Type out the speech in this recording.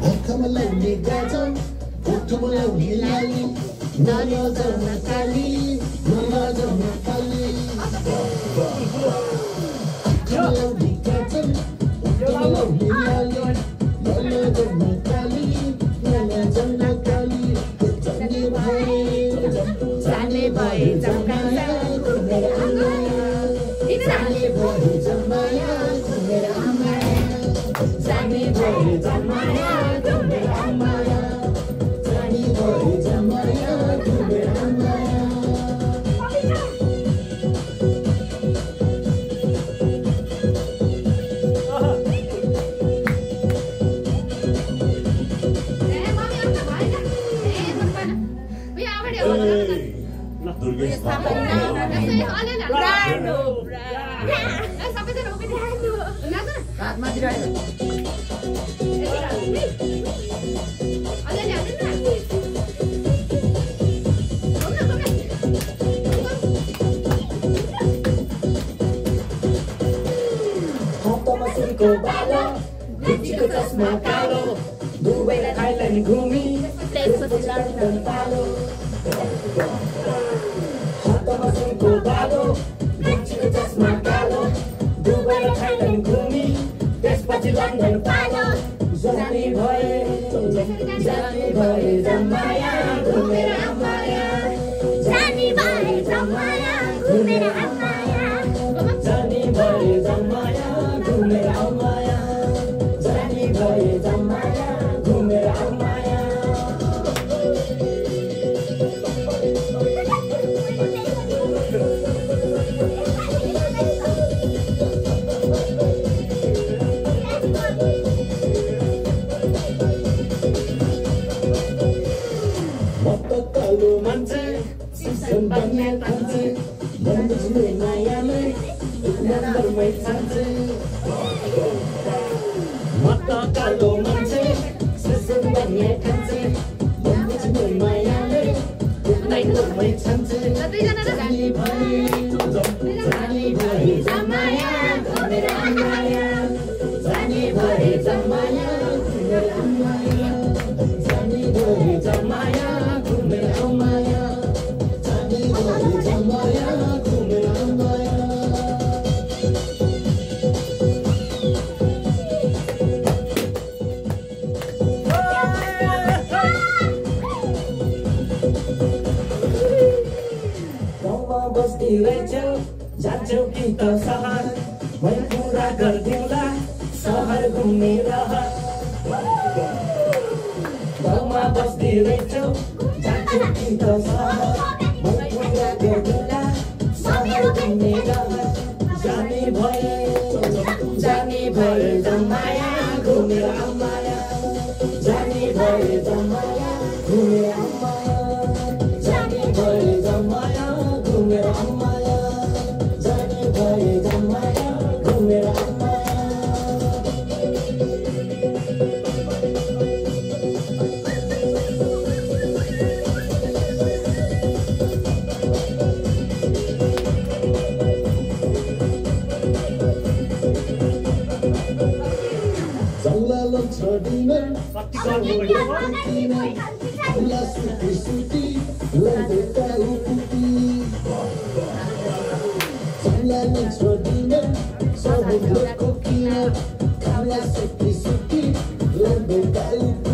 आँखामा लाउने गाजर ओठमा लाउने लाली ननजरमा काली ननजरमा काली आँखामा लाउने गाजर ओठमा लाउने लाली ननजरमा काली ननजरमा काली जाने भए जमाया घुमेर आमाया जाने भए जमाया घुमेर आमाया जाने भए जमाया घुमेर आमाया जाने भए जमाया घुमेर आमाया Gucci-को चस्मा कालो दुबईलाई थाइल्यान्ड घुमी त्यसपछि लन्डन पालो हातमा सुनको बालो गुच्चीको चस्मा कालो दुबईलाई थाइल्यान्ड घुमी त्यसपछि लन्डन पालो जाने भए जमाया घुमेर आमाया जाने भए जमाया घुमेर आमाया जाने भए जमाया घुमेर आमाया जाने भए जमाया घुमेर आमाया कालो मान्छे सिसन बन्ने थाल्छे मन बुझ्ने मायाले नम्बरमै छान्छे म त कालो मान्छे सिसन बन्ने थाल्छे मन बुझ्ने मायाले नम्बरमै छान्छे जाने भए जमाया घुमेर आमाया जाने भए जमाया घुमेर आमाया जाने भए जमाया घुमेर आमाया जाने भए जमाया घुमेर आमाया गाउँमा बस्ती रहेछौ जान्छौ कि त सहर मै कुरा गरिदिउँला सहर घुम्ने रहर गाउँमा बस्ती रहेछौ जान्छौ कि त सहर मै कुरा गरिदिउँला सहर घुम्ने रहर जाने भए जमाया घुमेर आमाया जाने भए जमाया घुमेर आमाया जाने भए जमाया घुमेर आमाया जाने भए जमाया घुमेर आमाया Jalan sardina, gula suti, lampu tahu putih. Jalan sardina, sabun kokina, gula suti, lampu tahu putih.